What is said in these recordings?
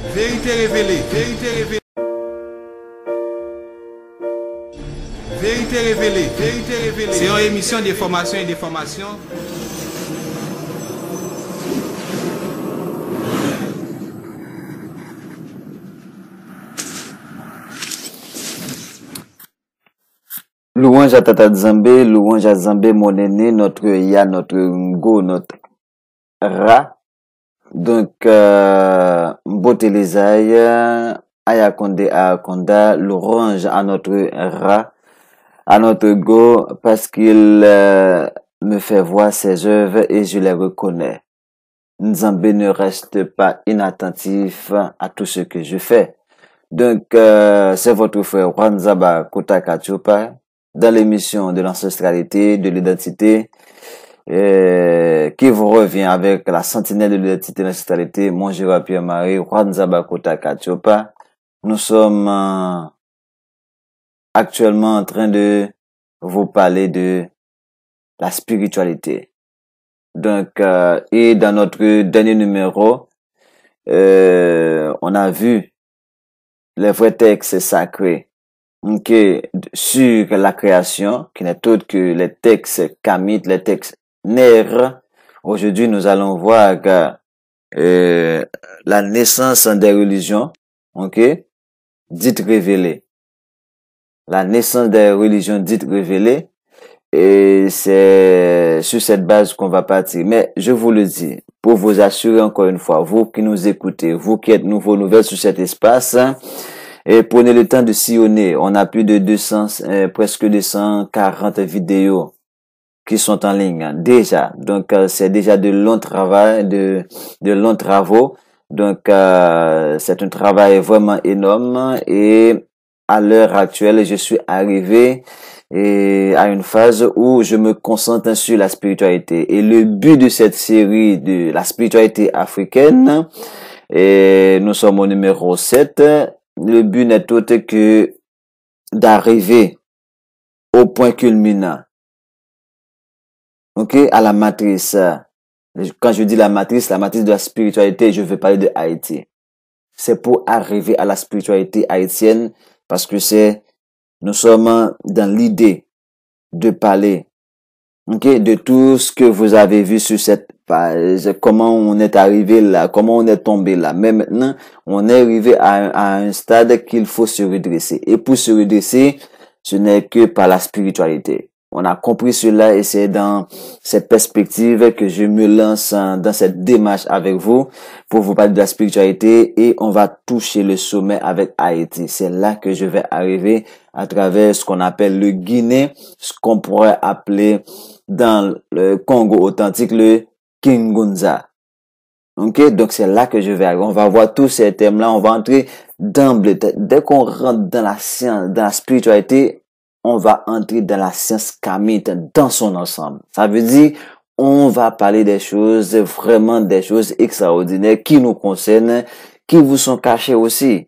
Vérité révélée, vérité révélée. Vérité révélée, vérité révélée. C'est une émission d'information et d'information. Louange à Tata Zambé, louange à Zambé, mon aîné, notre Ya, notre Ngo, notre Ra. Donc, Mbote Lesaï, Ayakonde Ayakonda, louange à notre Ra, à notre Go, parce qu'il me fait voir ses œuvres et je les reconnais. Nzambé ne reste pas inattentif à tout ce que je fais. Donc, c'est votre frère Wanzaba Kotaka Chopa dans l'émission de l'ancestralité, de l'identité, qui vous revient avec la sentinelle de l'identité et de l'ancestralité, mon Gérard Pierre-Marie, Wanzaba Kotaka Chopa. Nous sommes actuellement en train de vous parler de la spiritualité. Donc, et dans notre dernier numéro, on a vu les vrais textes sacrés sur la création, qui n'est autre que les textes kamites, les textes nègres. Aujourd'hui, nous allons voir la naissance des religions, dites révélées. La naissance des religions dites révélées, et c'est sur cette base qu'on va partir. Mais je vous le dis, pour vous assurer encore une fois, vous qui nous écoutez, vous qui êtes nouveaux nouvelles sur cet espace, et prenez le temps de sillonner. On a plus de 200, presque 240 vidéos qui sont en ligne déjà. Donc c'est déjà de longs travail, de longs travaux. Donc c'est un travail vraiment énorme. Et à l'heure actuelle, je suis arrivé à une phase où je me concentre sur la spiritualité. Et le but de cette série de la spiritualité africaine, et nous sommes au numéro 7. Le but n'est autre que d'arriver au point culminant, à la matrice. Quand je dis la matrice de la spiritualité, je veux parler de Haïti. C'est pour arriver à la spiritualité haïtienne, parce que nous sommes dans l'idée de parler, de tout ce que vous avez vu sur cette page, comment on est arrivé là, comment on est tombé là. Mais maintenant, on est arrivé à un stade qu'il faut se redresser. Et pour se redresser, ce n'est que par la spiritualité. On a compris cela et c'est dans cette perspective que je me lance dans cette démarche avec vous pour vous parler de la spiritualité, et on va toucher le sommet avec Haïti. C'est là que je vais arriver à travers ce qu'on appelle le Guinée, ce qu'on pourrait appeler dans le Congo authentique le Kingunza. Donc c'est là que je vais arriver. On va voir tous ces thèmes-là, on va entrer d'emblée. Dès qu'on rentre dans la science, dans la spiritualité, on va entrer dans la science kamite dans son ensemble. Ça veut dire, on va parler des choses, vraiment des choses extraordinaires qui nous concernent, qui vous sont cachées aussi.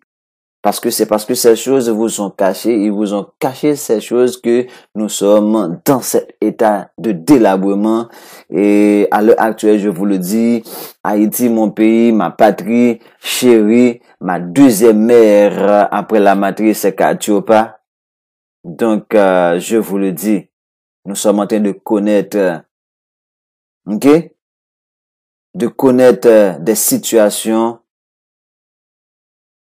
Parce que c'est parce que ces choses vous sont cachées, ils vous ont caché ces choses que nous sommes dans cet état de délabrement. Et à l'heure actuelle, je vous le dis, Haïti, mon pays, ma patrie chérie, ma deuxième mère après la matrice Katiopa. Donc, je vous le dis, nous sommes en train de connaître, de connaître des situations,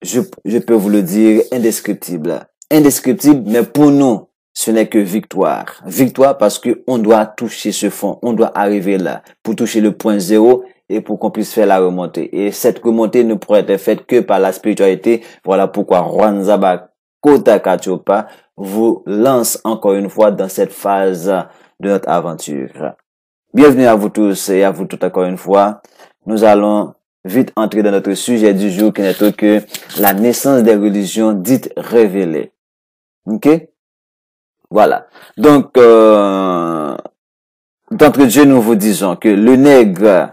je peux vous le dire, indescriptibles. Indescriptibles, mais pour nous, ce n'est que victoire. Victoire parce que on doit toucher ce fond, on doit arriver là pour toucher le point zéro et pour qu'on puisse faire la remontée. Et cette remontée ne pourrait être faite que par la spiritualité. Voilà pourquoi Wanzaba Kotaka Chopa vous lance encore une fois dans cette phase de notre aventure. Bienvenue à vous tous et à vous toutes encore une fois. Nous allons vite entrer dans notre sujet du jour qui n'est autre que la naissance des religions dites révélées. Voilà. Donc, d'entre Dieu, nous vous disons que le nègre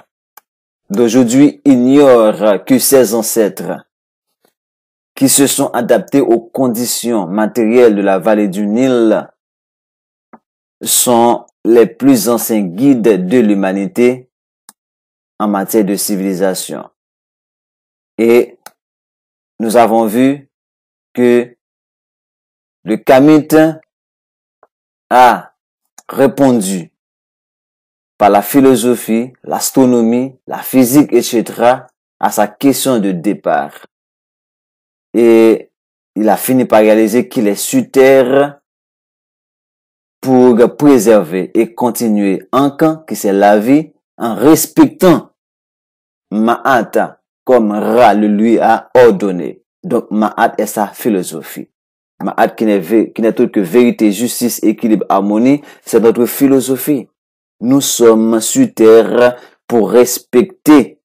d'aujourd'hui ignore que ses ancêtres qui se sont adaptés aux conditions matérielles de la vallée du Nil sont les plus anciens guides de l'humanité en matière de civilisation. Et nous avons vu que le Kamite a répondu par la philosophie, l'astronomie, la physique, etc. à sa question de départ. Et il a fini par réaliser qu'il est sur Terre pour préserver et continuer en camp, que c'est la vie, en respectant Ma'at comme Ra le lui a ordonné. Donc Ma'at est sa philosophie. Ma'at qui n'est autre que vérité, justice, équilibre, harmonie, c'est notre philosophie. Nous sommes sur Terre pour respecter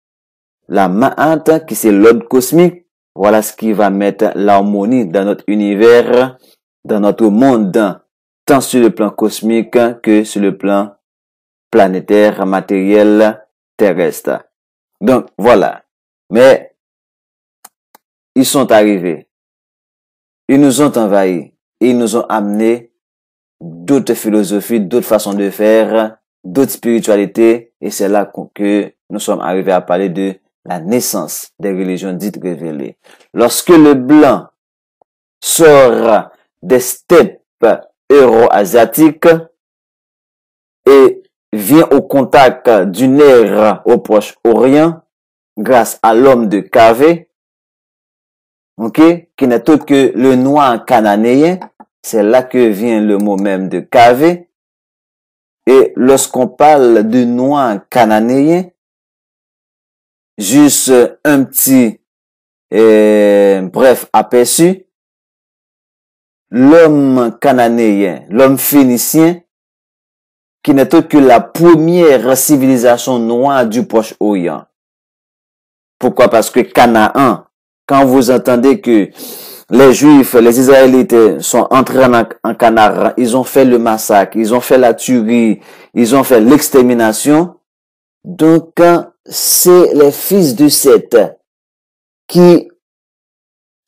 la Ma'at, qui c'est l'ordre cosmique. Voilà ce qui va mettre l'harmonie dans notre univers, dans notre monde, tant sur le plan cosmique que sur le plan planétaire, matériel, terrestre. Donc, voilà. Mais, ils sont arrivés. Ils nous ont envahis. Et ils nous ont amené d'autres philosophies, d'autres façons de faire, d'autres spiritualités. Et c'est là que nous sommes arrivés à parler de la naissance des religions dites révélées. Lorsque le blanc sort des steppes euro-asiatiques et vient au contact du nègre au Proche-Orient, grâce à l'homme de Cavé, qui n'est autre que le noir cananéen, c'est là que vient le mot même de Cavé. Et lorsqu'on parle de noir cananéen, juste un petit bref aperçu, l'homme cananéen, l'homme phénicien, qui n'est autre que la première civilisation noire du Proche-Orient. Pourquoi? Parce que Canaan, quand vous entendez que les Juifs, les Israélites sont entrés en Canaan, ils ont fait le massacre, ils ont fait la tuerie, ils ont fait l'extermination. Donc, c'est les fils de Seth qui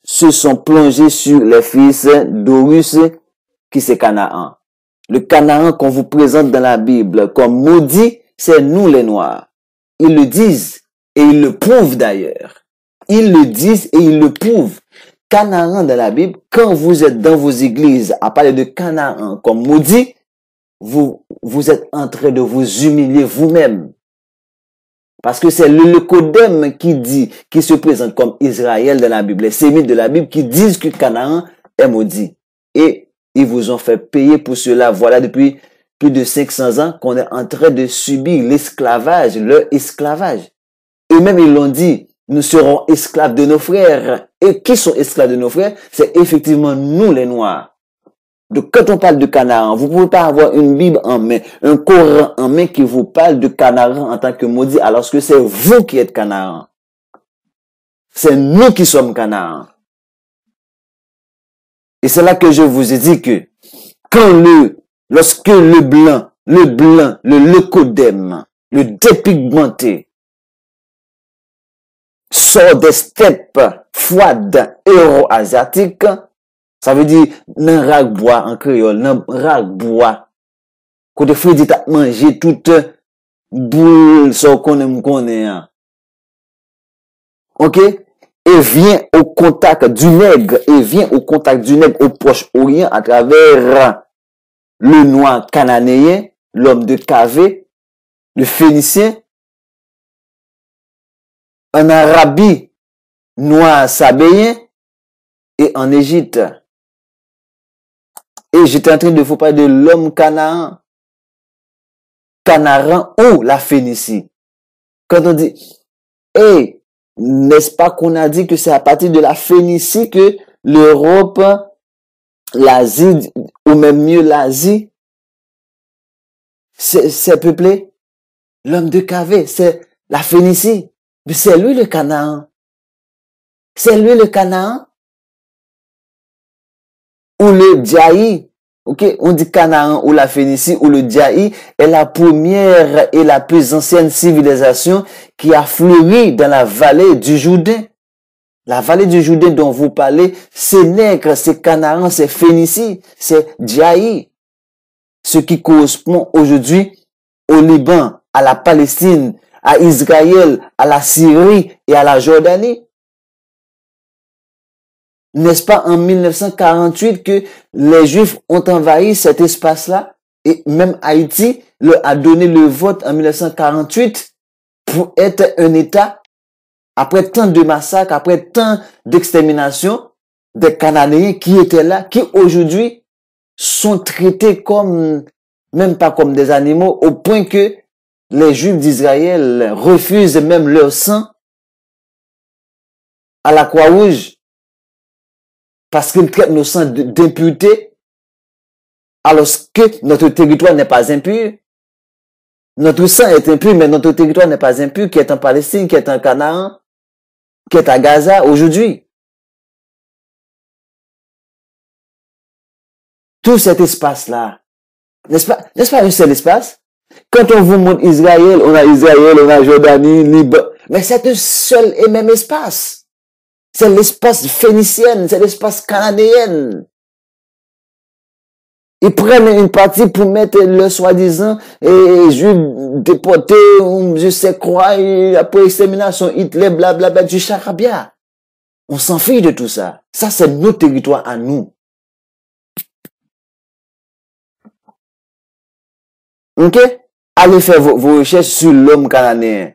se sont plongés sur les fils d'Horus, qui c'est Canaan. Le Canaan qu'on vous présente dans la Bible comme maudit, c'est nous les Noirs. Ils le disent et ils le prouvent d'ailleurs. Ils le disent et ils le prouvent. Canaan dans la Bible, quand vous êtes dans vos églises à parler de Canaan comme maudit, vous êtes en train de vous humilier vous-même. Parce que c'est le Lecodème qui se présente comme Israël dans la Bible, les sémites de la Bible qui disent que Canaan est maudit. Et ils vous ont fait payer pour cela. Voilà depuis plus de 500 ans qu'on est en train de subir l'esclavage, leur esclavage. Eux-mêmes, ils l'ont dit, nous serons esclaves de nos frères. Et qui sont esclaves de nos frères? C'est effectivement nous les Noirs. Donc, quand on parle de Canaan, vous ne pouvez pas avoir une Bible en main, un Coran en main qui vous parle de Canaan en tant que maudit, alors que c'est vous qui êtes Canaan. C'est nous qui sommes Canaan. Et c'est là que je vous ai dit que lorsque le Lecodème, le dépigmenté, sort des steppes froides euro-asiatiques, ça veut dire, nan rag bois en créole, nan rag bois. Côté Freddy t'a mangé toute boule, ça connaît. Ok? Et vient au contact du nègre, au Proche-Orient à travers le noir cananéen, l'homme de Cavé, le phénicien, en Arabie, noir sabéen, et en Égypte. Et j'étais en train de vous parler de l'homme Canaan. Canaan ou la Phénicie. Quand on dit, n'est-ce pas qu'on a dit que c'est à partir de la Phénicie que l'Europe, l'Asie, ou même mieux l'Asie, c'est peuplé? L'homme de Cavé, c'est la Phénicie. Mais c'est lui le Canaan. C'est lui le Canaan. Ou le Djaï, on dit Canaan ou la Phénicie ou le Djaï est la première et la plus ancienne civilisation qui a fleuri dans la vallée du Jourdain. La vallée du Jourdain dont vous parlez, c'est nègre, c'est Canaan, c'est Phénicie, c'est Djaï. Ce qui correspond aujourd'hui au Liban, à la Palestine, à Israël, à la Syrie et à la Jordanie. N'est-ce pas en 1948 que les Juifs ont envahi cet espace-là et même Haïti leur a donné le vote en 1948 pour être un État après tant de massacres, après tant d'exterminations des Cananéens qui étaient là, qui aujourd'hui sont traités comme, même pas comme des animaux, au point que les Juifs d'Israël refusent même leur sang à la Croix-Rouge parce qu'ils traitent nos sangs d'impureté alors que notre territoire n'est pas impur. Notre sang est impur, mais notre territoire n'est pas impur, qui est en Palestine, qui est en Canaan, qui est à Gaza aujourd'hui. Tout cet espace-là, n'est-ce pas un seul espace? Quand on vous montre Israël, on a Jordanie, Liban, mais c'est un seul et même espace. C'est l'espace phénicien, c'est l'espace cananéen. Ils prennent une partie pour mettre le soi-disant juif déporté, je sais quoi, et après extermination, Hitler, blablabla, du charabia. On s'en fiche de tout ça. Ça, c'est notre territoire à nous. Ok? Allez faire vos recherches sur l'homme cananéen.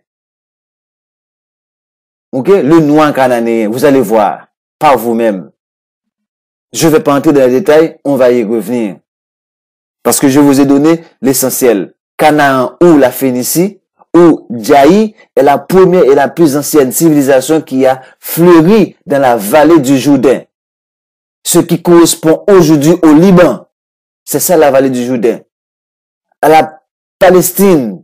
Ok? Le noir cananéen. Vous allez voir. Par vous-même. Je ne vais pas entrer dans les détails. On va y revenir. Parce que je vous ai donné l'essentiel. Canaan ou la Phénicie ou Djaï est la première et la plus ancienne civilisation qui a fleuri dans la vallée du Jourdain. Ce qui correspond aujourd'hui au Liban. C'est ça la vallée du Jourdain. À la Palestine,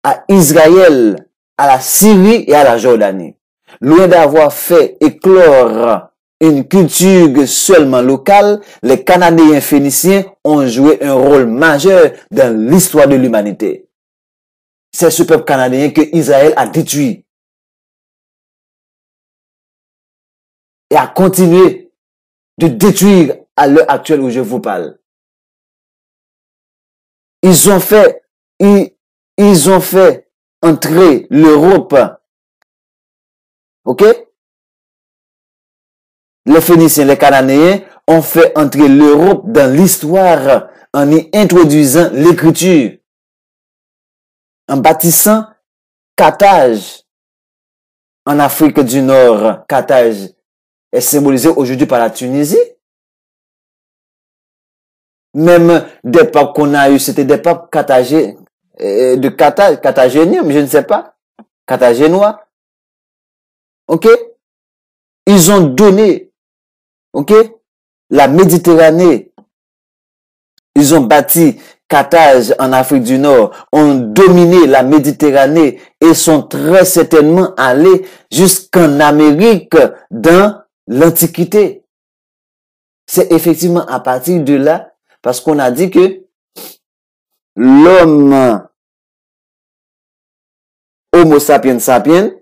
à Israël, à la Syrie et à la Jordanie. Loin d'avoir fait éclore une culture seulement locale, les Cananéens phéniciens ont joué un rôle majeur dans l'histoire de l'humanité. C'est ce peuple canadien que Israël a détruit et a continué de détruire à l'heure actuelle où je vous parle. Ils ont fait entrer l'Europe. Ok? Les Phéniciens, les Cananéens ont fait entrer l'Europe dans l'histoire en y introduisant l'écriture, en bâtissant Carthage en Afrique du Nord. Carthage est symbolisé aujourd'hui par la Tunisie. Même des papes qu'on a eu, c'était des papes carthagéniens, carthagéniens, je ne sais pas, carthagénois. Ok? Ils ont donné, ok, la Méditerranée. Ils ont bâti Carthage en Afrique du Nord, ont dominé la Méditerranée et sont très certainement allés jusqu'en Amérique dans l'Antiquité. C'est effectivement à partir de là, parce qu'on a dit que l'homme Homo sapiens sapiens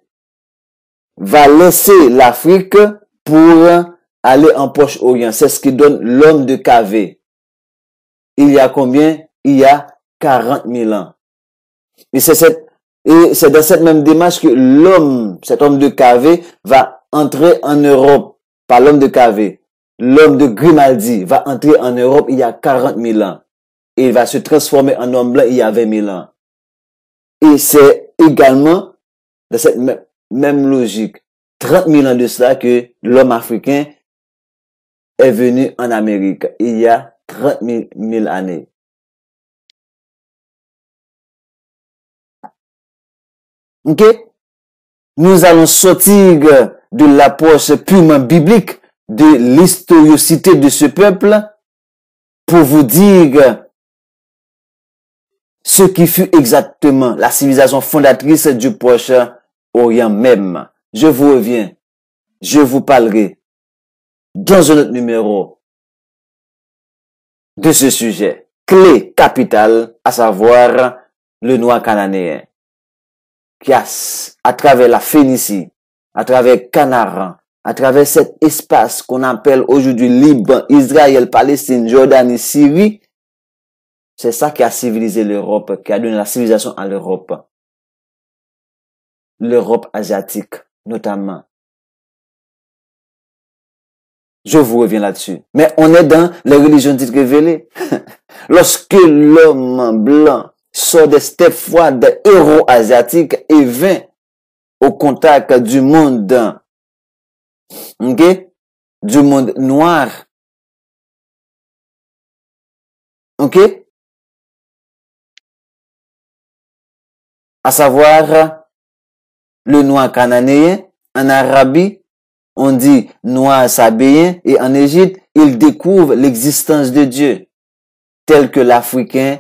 va laisser l'Afrique pour aller en Proche-Orient. C'est ce qui donne l'homme de Cavé. Il y a combien? Il y a 40 000 ans. Et c'est dans cette même démarche que l'homme, cet homme de Cavé, va entrer en Europe par l'homme de Cavé. L'homme de Grimaldi va entrer en Europe il y a 40 000 ans. Et il va se transformer en homme blanc il y a 20 000 ans. Et c'est également dans cette même logique, 30 000 ans de cela, que l'homme africain est venu en Amérique. Il y a 30 000 années. Ok? Nous allons sortir de l'approche purement biblique de l'historicité de ce peuple pour vous dire ce qui fut exactement la civilisation fondatrice du Proche-Orient même. Je vous reviens. Je vous parlerai dans un autre numéro de ce sujet. Clé capitale, à savoir le noir cananéen. Qui a, à travers la Phénicie, à travers Canaan, à travers cet espace qu'on appelle aujourd'hui Liban, Israël, Palestine, Jordanie, Syrie, c'est ça qui a civilisé l'Europe, qui a donné la civilisation à l'Europe. L'Europe asiatique, notamment. Je vous reviens là-dessus. Mais on est dans les religions dites révélées. Lorsque l'homme blanc sort des steppes froides des héros asiatiques et vient au contact du monde, ok, du monde noir, ok, à savoir le noir cananéen, en Arabie, on dit noir sabéen, et en Égypte, il découvre l'existence de Dieu, tel que l'Africain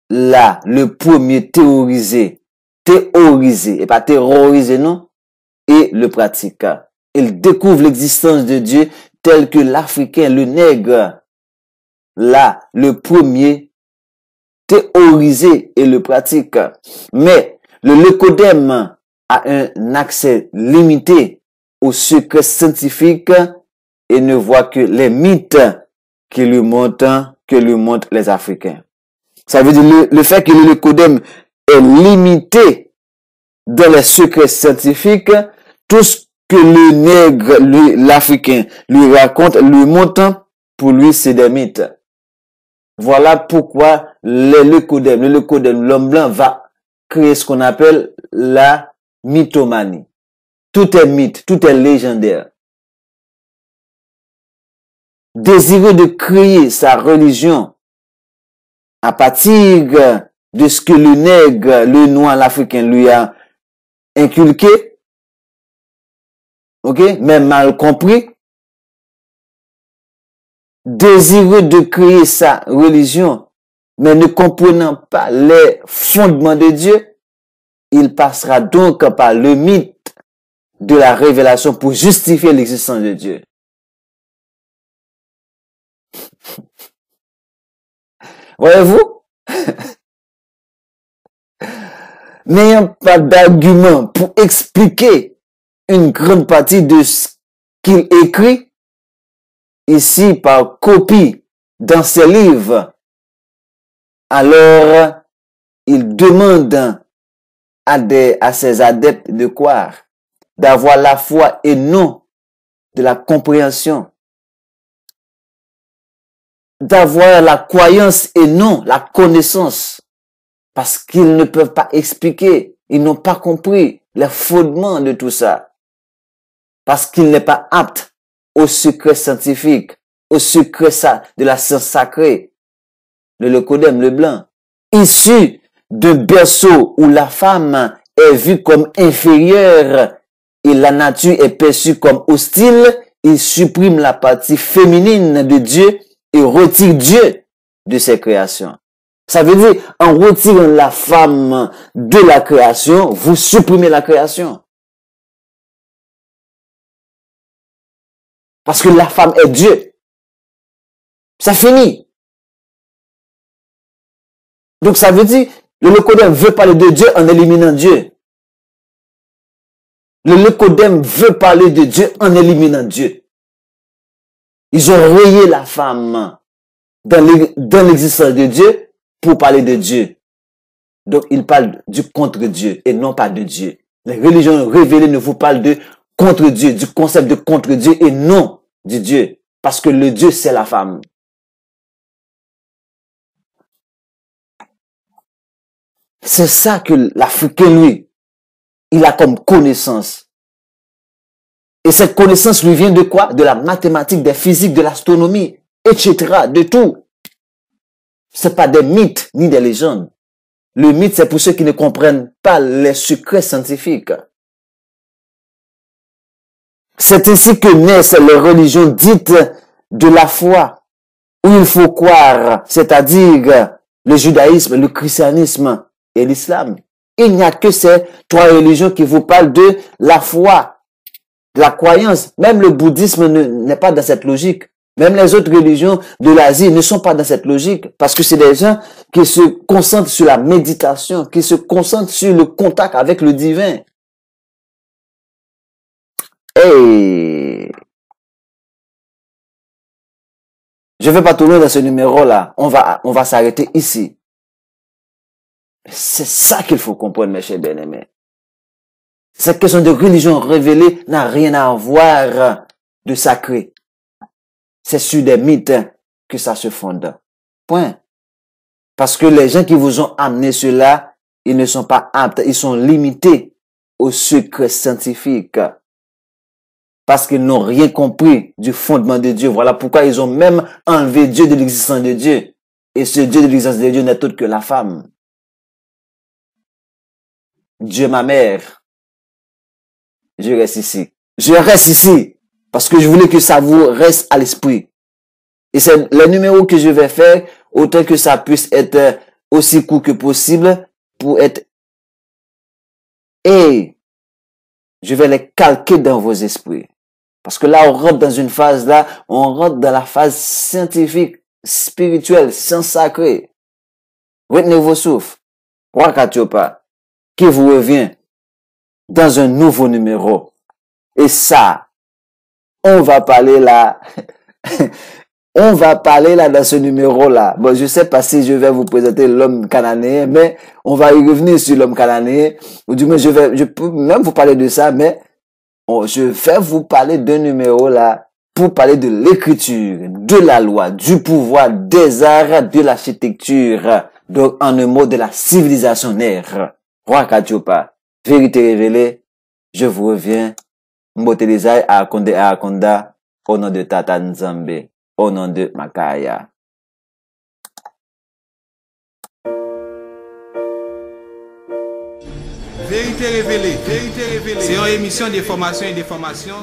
là, le premier théorisé, et pas terrorisé, non, et le pratique. Il découvre l'existence de Dieu tel que l'Africain, le nègre, là, le premier théorisé et le pratique. Mais le Lecodème a un accès limité aux secrets scientifiques et ne voit que les mythes que lui montrent les Africains. Ça veut dire le fait que le Lecodème est limité dans les secrets scientifiques, tout ce que le nègre, l'Africain, lui raconte, lui montre, pour lui, c'est des mythes. Voilà pourquoi le Lecodème, l'homme blanc va créer ce qu'on appelle la mythomanie. Tout est mythe, tout est légendaire. Désireux de créer sa religion à partir de ce que le nègre, le noir, l'Africain lui a inculqué, ok, mais mal compris, désireux de créer sa religion, mais ne comprenant pas les fondements de Dieu, il passera donc par le mythe de la révélation pour justifier l'existence de Dieu. Voyez-vous? N'ayant pas d'argument pour expliquer une grande partie de ce qu'il écrit, ici par copie dans ses livres, alors il demande à ses adeptes de croire, d'avoir la foi et non de la compréhension, d'avoir la croyance et non la connaissance, parce qu'ils ne peuvent pas expliquer, ils n'ont pas compris les fondements de tout ça, parce qu'il n'est pas apte au secret scientifique, au secret de la science sacrée, le Lecodème, le blanc, issu d'un berceau où la femme est vue comme inférieure et la nature est perçue comme hostile, il supprime la partie féminine de Dieu et retire Dieu de ses créations. Ça veut dire, en retirant la femme de la création, vous supprimez la création. Parce que la femme est Dieu. Ça finit. Donc ça veut dire, le Lecodème veut parler de Dieu en éliminant Dieu. Le Lecodème veut parler de Dieu en éliminant Dieu. Ils ont rayé la femme dans l'existence de Dieu pour parler de Dieu. Donc ils parlent du contre Dieu et non pas de Dieu. Les religions révélées ne vous parlent de contre Dieu, du concept de contre Dieu et non du Dieu. Parce que le Dieu, c'est la femme. C'est ça que l'Africain, lui, il a comme connaissance. Et cette connaissance lui vient de quoi? De la mathématique, des physiques, de l'astronomie, etc. De tout. C'est pas des mythes ni des légendes. Le mythe, c'est pour ceux qui ne comprennent pas les secrets scientifiques. C'est ainsi que naissent les religions dites de la foi, où il faut croire, c'est-à-dire le judaïsme, le christianisme et l'islam. Il n'y a que ces trois religions qui vous parlent de la foi, de la croyance. Même le bouddhisme n'est pas dans cette logique. Même les autres religions de l'Asie ne sont pas dans cette logique. Parce que c'est des gens qui se concentrent sur la méditation, qui se concentrent sur le contact avec le divin. Hey! Je vais pas tourner dans ce numéro-là. On va s'arrêter ici. C'est ça qu'il faut comprendre, mes chers bien-aimés. Cette question de religion révélée n'a rien à voir de sacré. C'est sur des mythes que ça se fonde. Point. Parce que les gens qui vous ont amené cela, ils ne sont pas aptes, ils sont limités au secret scientifique. Parce qu'ils n'ont rien compris du fondement de Dieu. Voilà pourquoi ils ont même enlevé Dieu de l'existence de Dieu. Et ce Dieu de l'existence de Dieu n'est autre que la femme. Dieu ma mère. Je reste ici. Je reste ici parce que je voulais que ça vous reste à l'esprit. Et c'est le numéro que je vais faire, autant que ça puisse être aussi court que possible pour être... Et je vais les calquer dans vos esprits. Parce que là, on rentre dans une phase là, on rentre dans la phase scientifique, spirituelle, science sacrée. Retenez vos souffles. Wakatiopa, qui vous revient dans un nouveau numéro. Et ça, on va parler là, on va parler là dans ce numéro-là. Bon, je sais pas si je vais vous présenter l'homme cananéen, mais on va y revenir sur l'homme cananéen. Ou du moins, je peux même vous parler de ça, mais je vais vous parler d'un numéro là pour parler de l'écriture, de la loi, du pouvoir, des arts, de l'architecture. Donc, en un mot, de la civilisation nère. Roi Katiopa, vérité révélée, je vous reviens. Mbotelizai Akonde Akonda, au nom de Tata Nzambe, au nom de Makaya. Vérité révélée. C'est une émission d'information et d'information